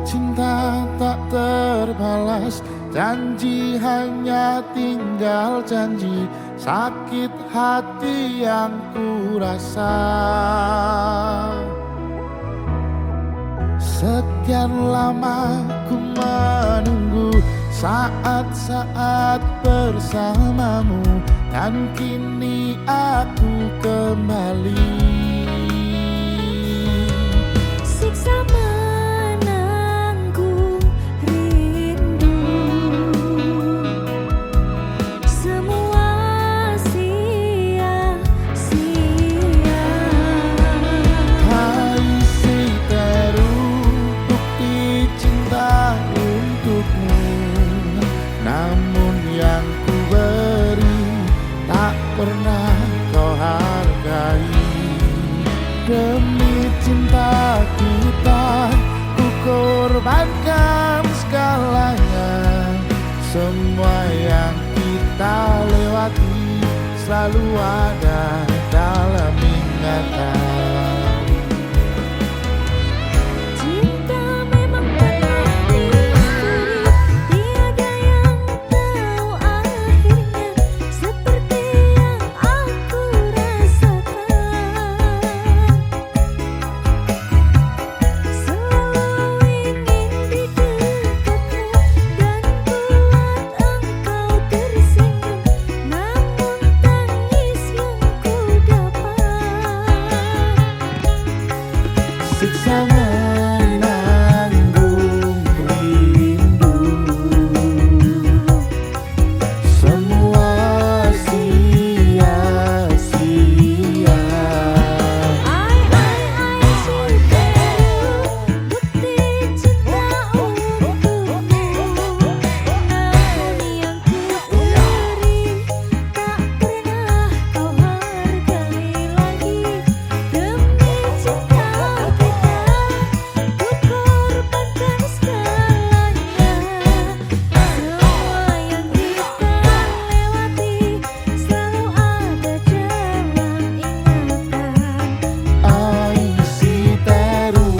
cinta tak terbalas, janji hanya tinggal janji, sakit hati yang ku rasa. Sekian lama ku menunggu saat-saat bersamamu, dan kini aku kembali. Siksa menanggung rindu, semua sia-sia. Hai si teru, bukti cinta untukmu, namun yang ku beri tak pernah kau hargai. Demi cinta kita, ku korbankan segalanya. Semua yang kita lewati selalu ada dalam ingatan. Cinta memang pernah misteri, tiada yang tahu akhirnya, seperti yang aku rasakan. Selalu ingin di dekatmu dan buat engkau tersenyum, namun tangis yang ku dapat. Siksa menanggung rindu, semua sia-sia. Ai si teru, bukti cinta untukmu, namun yang ku beri tak pernah kau hargai lagi. Demi cinta kita, ku korbankan segalanya. Semua yang kita lewati selalu ada dalam ingatan. Ai si teru.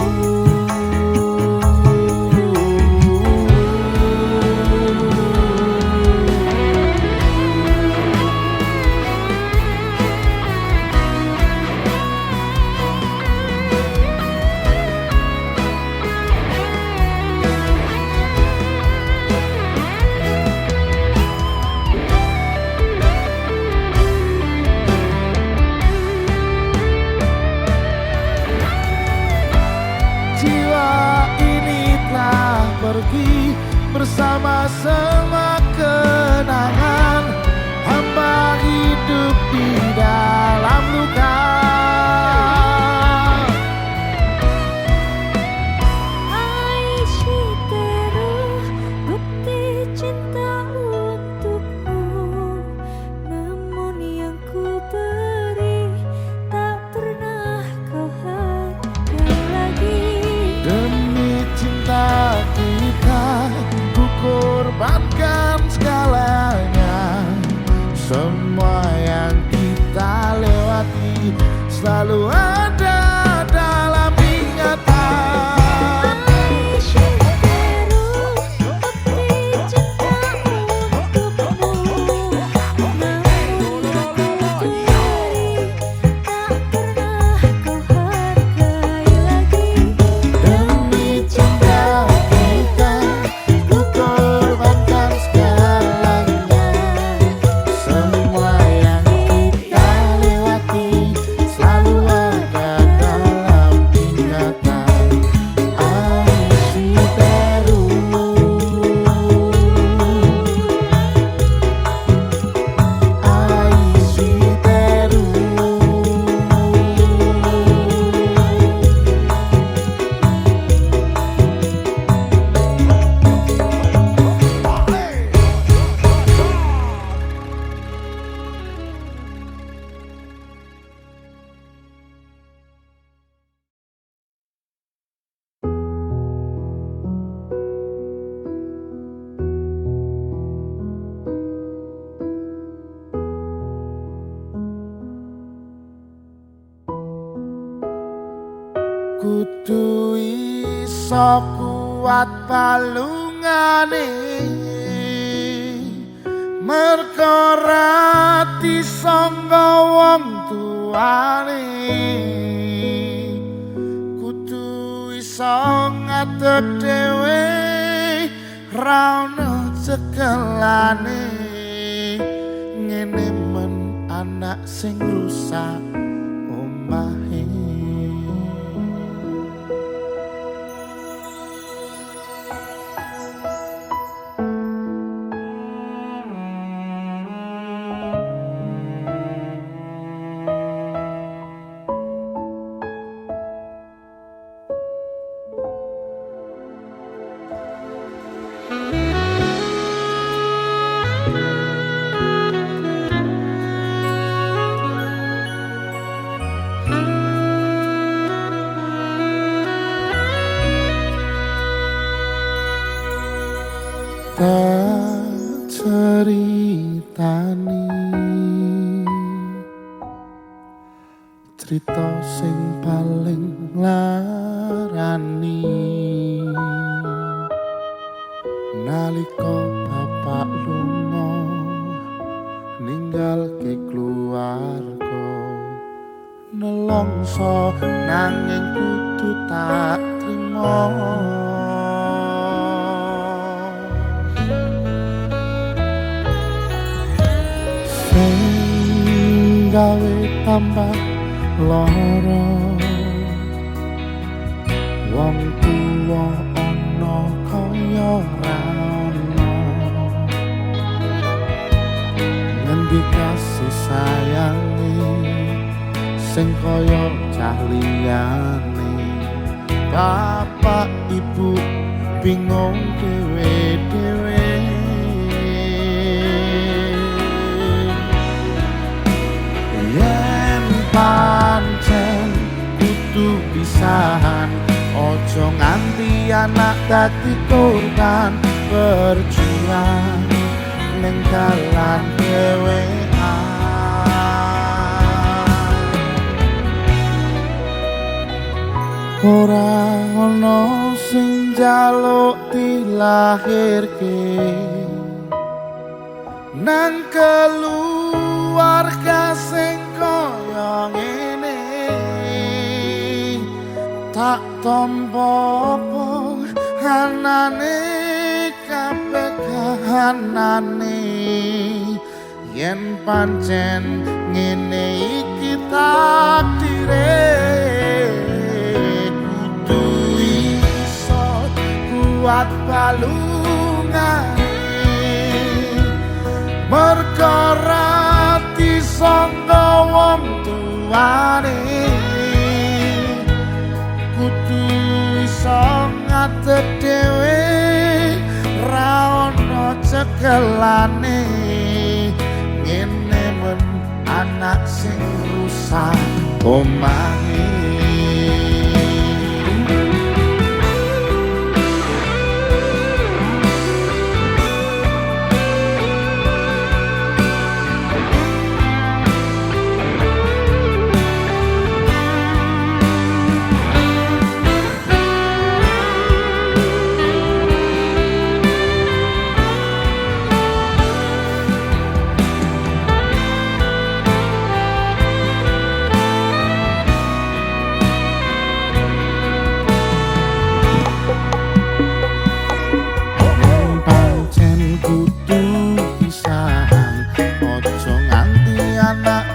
Jiwa ini telah pergi bersama semua kenangan. Hamba hidup di dalam luka. Ai si teru, bukti cinta untukmu, namun yang ku beri tak pernah kau hargai lagi. Demi cinta kita, ku korbankan segalanya. Semua yang kita lewati selalu ada dalam ingatan. Ai si teru, bukti cinta untukmu, namun yang ku beri tak pernah kau hargai lagi. Demi cinta kita, ku korbankan segalanya. Semua yang kita lewati selalu ada dalam ingatan. Ai si teru. Ai si teru. Kudu iso kuat balungane merga ra disangga wong tuane kudu iso ngatur dhewe ra ono cekelane ngene men anak sing rusak omahe. Tak ceritani cerita sing paling larani nalika bapak lunga ninggalke keluarga nelongso nanging kudu tak trimo. Gawe tambah lara wong tuwa ana kaya ra ana ngendi kasih sayange sing kaya cah liyane bapak ibu bingung dhewe-dhewe. Pancen kudu pisahan ojo nganti anak dadi korban berjuang ning dalan dhewean ora ono sing njaluk dilahirke nang keluarga sing kaya ngene tak tampa apa anane kabeh kahanane yen pancen ngene iki takdire kudu iso kuat balungane perkara disangga wong tuane kudu iso ngatur dhewe ra ono cekelane ngene men anak sing rusak omahe.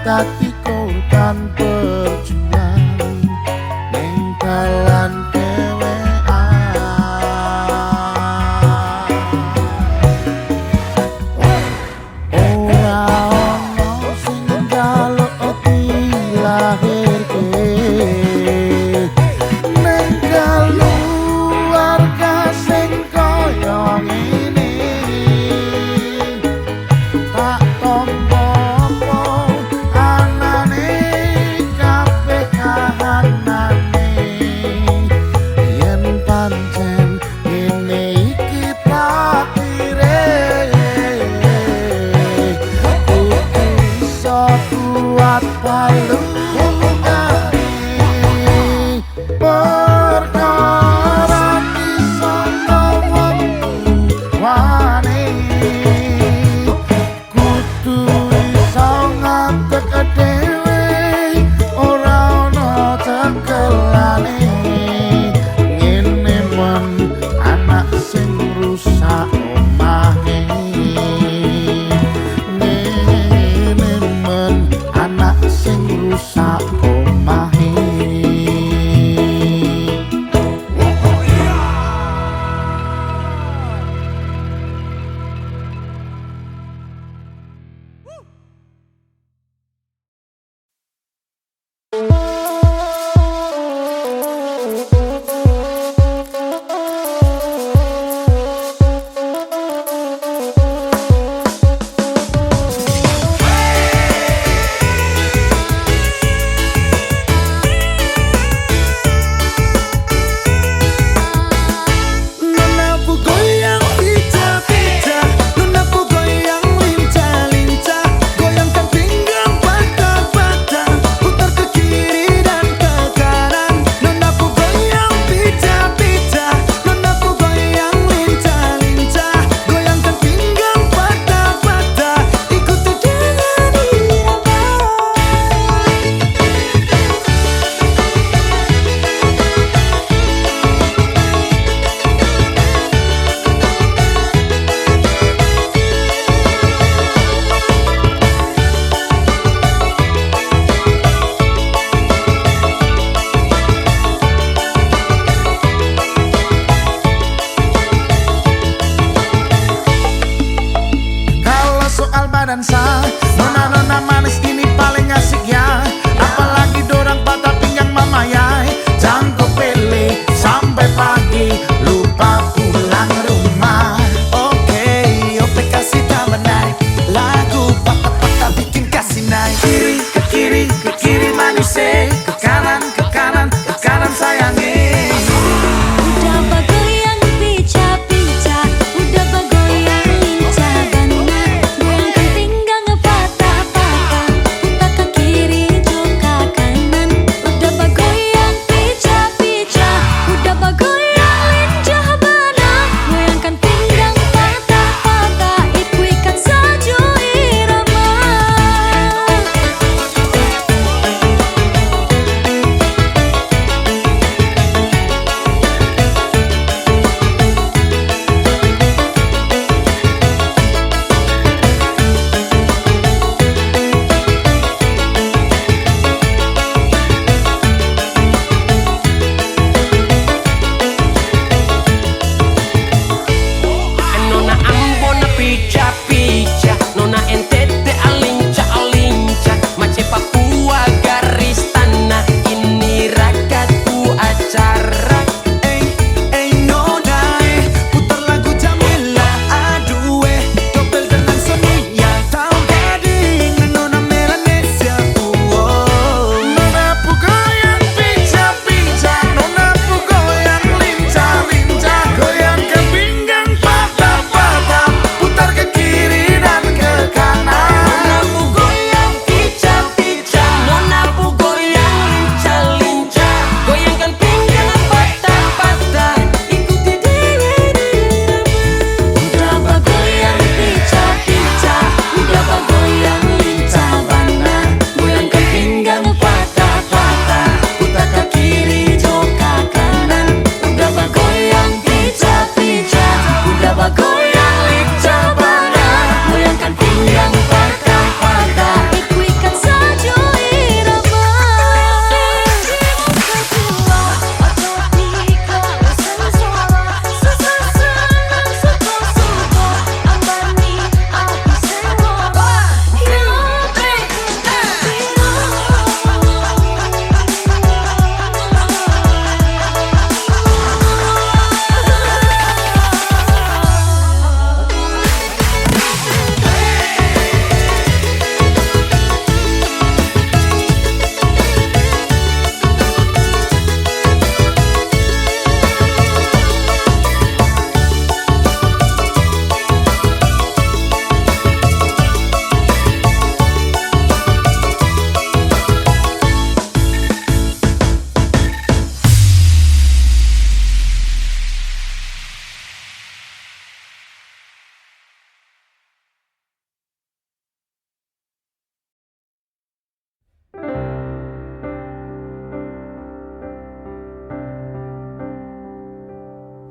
Dadi korban berjuang ning dalan dhewean ora ono sing njaluk dilahirke ning keluarga sing kaya ngene tak tombo kuat balungane perkara disangga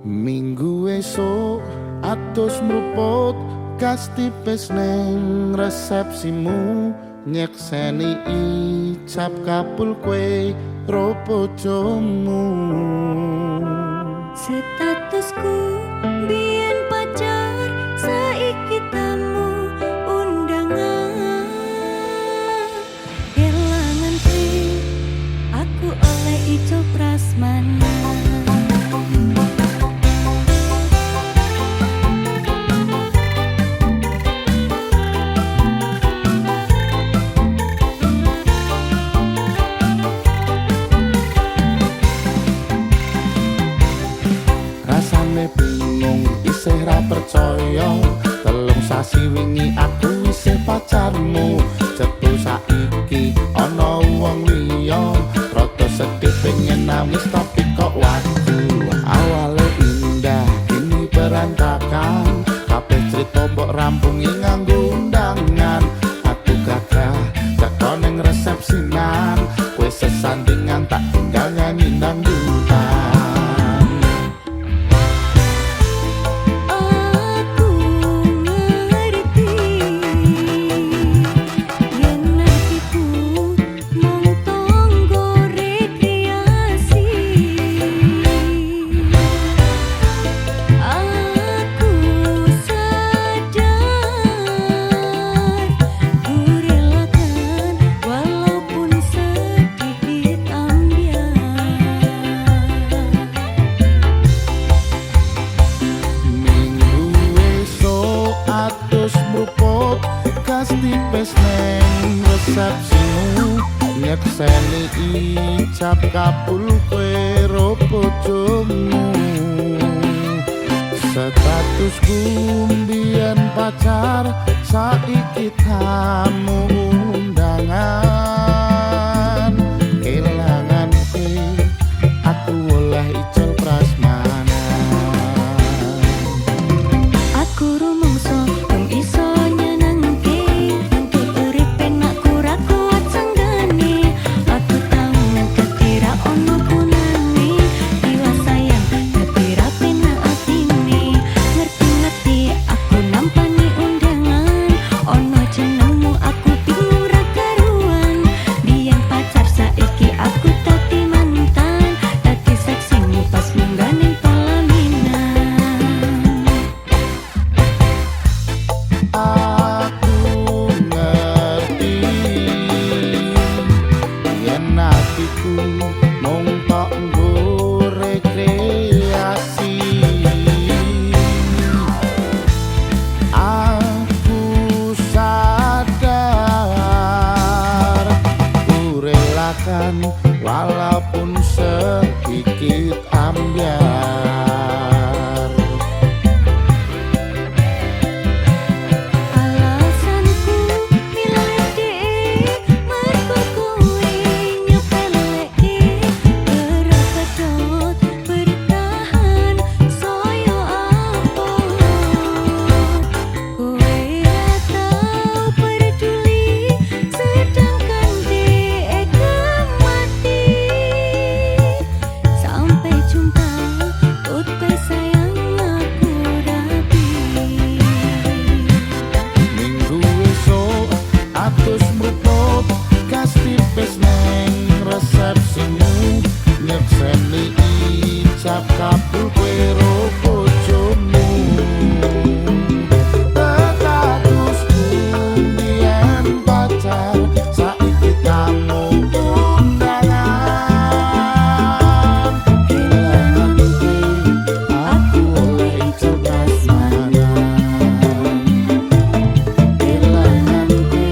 Minggu esuk atus mruput gas tipis neng resepsimu nyekseni icap kabul kue ropojomu. Statusku biyen pacar, saiki tamu undangan. Kelangan sih, aku oleh ijo prasmanan. Rasane bingung isih ra percaya, telung sasi wingi aku isih pacarmu. Cepu saiki ana wong liya, rada sedih pengen nangis tapi kok waduh. Awale indah kini berantakan, kabeh cerita mbok rampungi nganggo undangan. Aku gagah teko ning resepsinan, kowe sesandingan tak tinggal nyanyi dangdutan. Aku ngerti yen hatiku mung tangga rekreasi. Aku sadar ku relakan walaupun sedikit ambiar. Minggu esuk atus mruput gas tipis neng resepsimu nyekseni icap kabul kowe ropojomu. Statusku mbiyen pacar, saiki tamu undangan. Kelangan kowe, aku oleh ijol prasmanan. Aku rumangsa wong iso nyenengke, untuk urip penak kurang kuat sanggane. Aku tau ngeketi ra ono gunane, jiwa sayang dadi ra penak atine. Ngerti-ngerti aku nampani undangan, ono jenengmu aku bingung ra karuan. Biyen pacar saiki aku dadi mantan, dadi seksimu pas munggane pelaminan. Aku ngerti yen hatiku mung tok nggo rekreasi. Aku sadar ku relakan walaupun sedikit ambiar. Alasanku milih dhek mergo kowe nyepelekke, ora pedot bertahan saya apa. Kowe ra tau peduli, sedangkan dhek mati. Sampai jumpa, goodbye sayang aku rapi. Minggu esuk atus mruput gas tipis neng resepsimu nyekseni icap kabul kowe ropojomu. Statusku mbiyen pacar, saiki tamu undangan. Kelangan kowe, aku oleh ijol prasmanan. Kelangan kowe,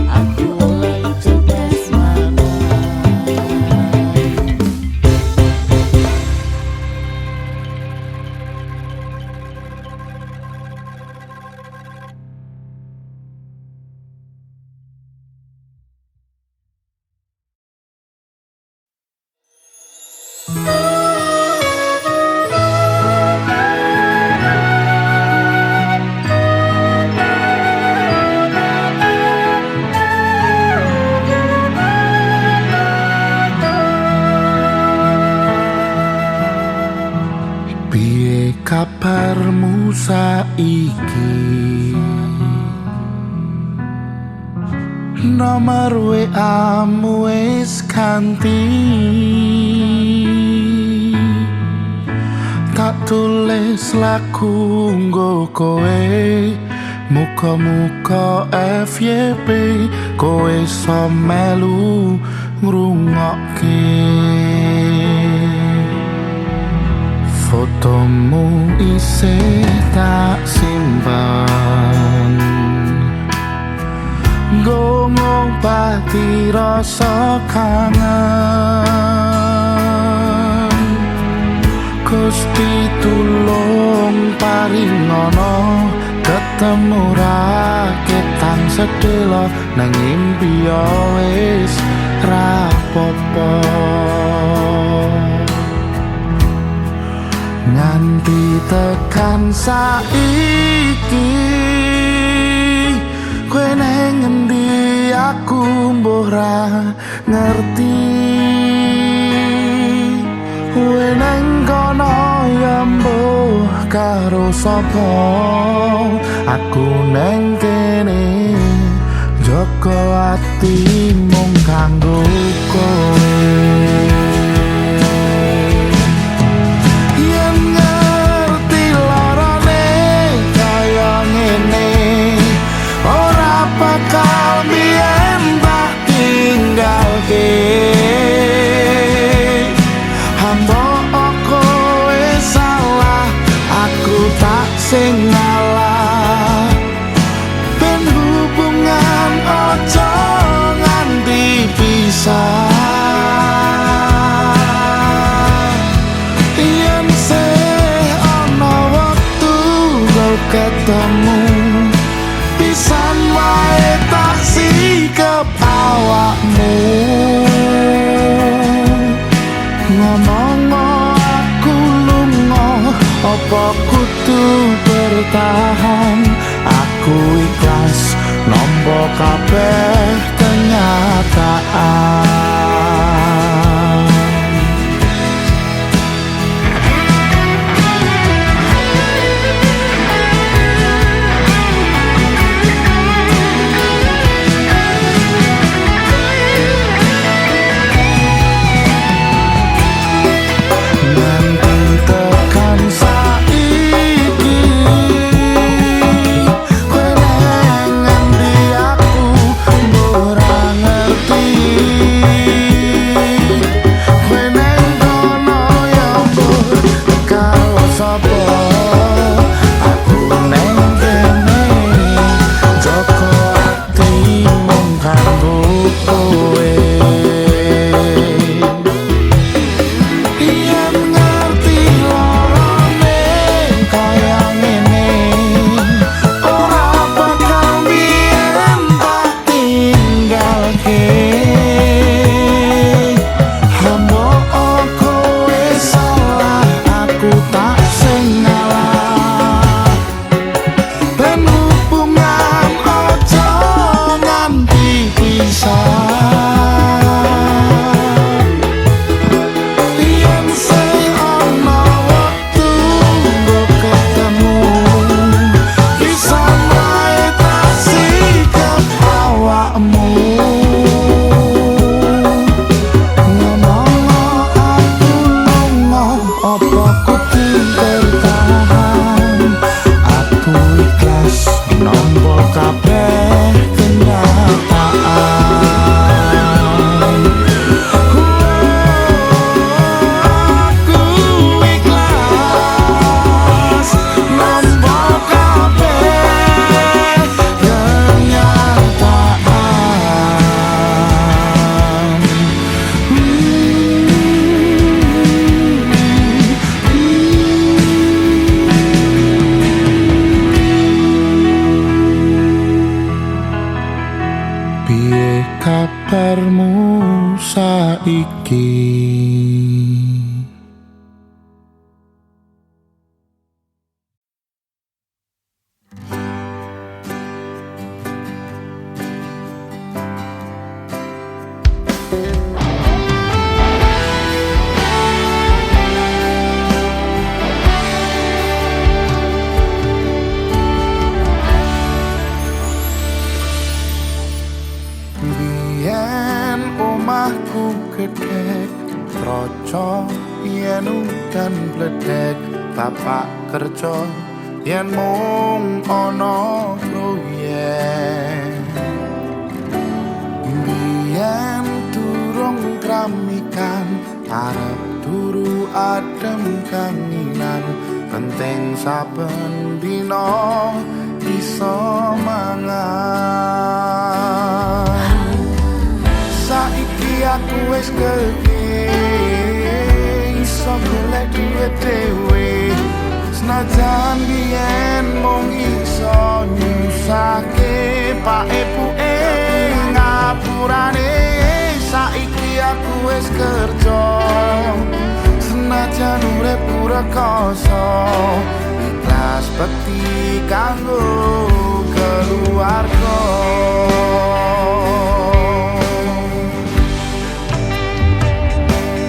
aku oleh ijol prasmanan. saiki nomor WA-mu wis ganti, tak tulis lagu nggo kowe, muka-muka FYP kowe iso melu ngrungokke. Fotomu isih tak simpan, nggo ngobati rasa kangen. Gusti tulung paringono ketemu raketan sedelo nang ngimpi wis rapopo. Nganti tekan saiki kowe nang endi aku mbuh ra ngerti. Kowe nang kono ya mbuh karo sapa, aku nang kene jaga ati mung kanggo kowe. Sing ngalah ben hubungan ojo nganti pisah. Yen sih ana wektu ketemu pisan wae tak sikep awakmu. Ngomong aku lunga apa kudu bertahan, aku ikhlas nampa kabeh kenyataan. Nanti tekan kabarmu saiki? omahku gedhek troco yen udan bledek bapak kerja yen mung ana proyek biyen durung kramikan arep turu adem kanginan penting saben dina iso mangan saiki aku wis gedhe iso golek duit dhewe senajan biyen mung iso nyusahke pak epuke ngapurane saiki aku wis kerja senajan urip rekoso ikhlas bekti kanggo keluarga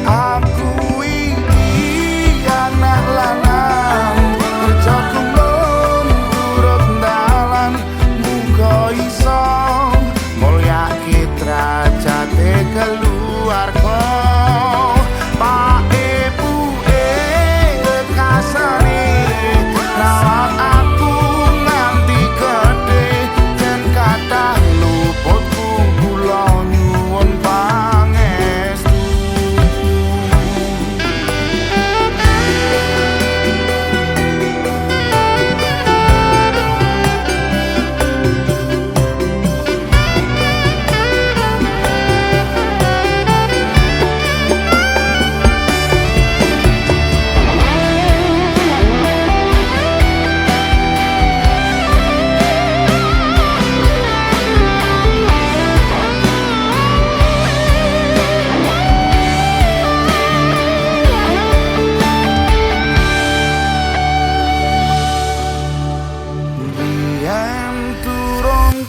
aku iki anak lanang kerja kulon urut dalan muga iso mulyake derajate keluarga Pak Ibuke rekasane rawat aku nganti gedhe yen kathah luputku kula nyuwun pangestu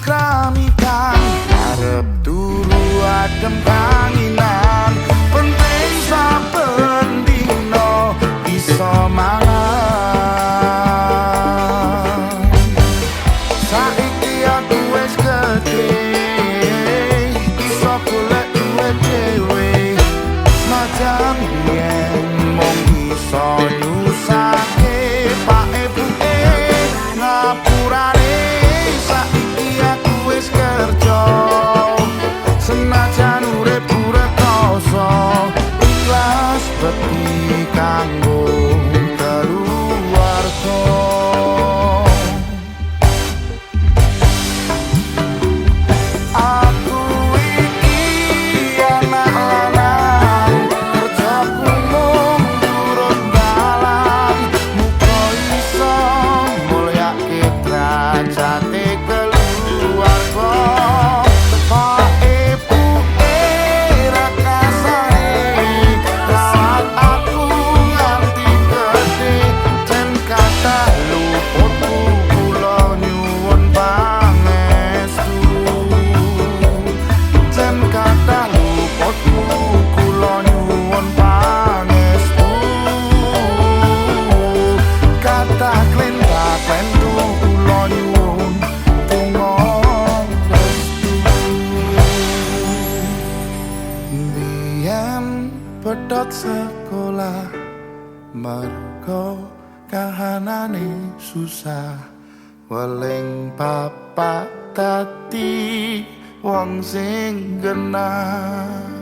kramikan arep turu adem kanginan penting saben dina iso mangan saiki aku wis gedhe iso golek duit dhewe senajan yen mung iso nyusahke pak epuke ngapurane wis kerja senajan urip rekoso ikhlas bekti kanggo keluarga aku iki anak lanang kerja kulung turun dalan muga iso mulyake derajate pedhot sekolah mergo kahanane susah weling bapak dadi wong sing genah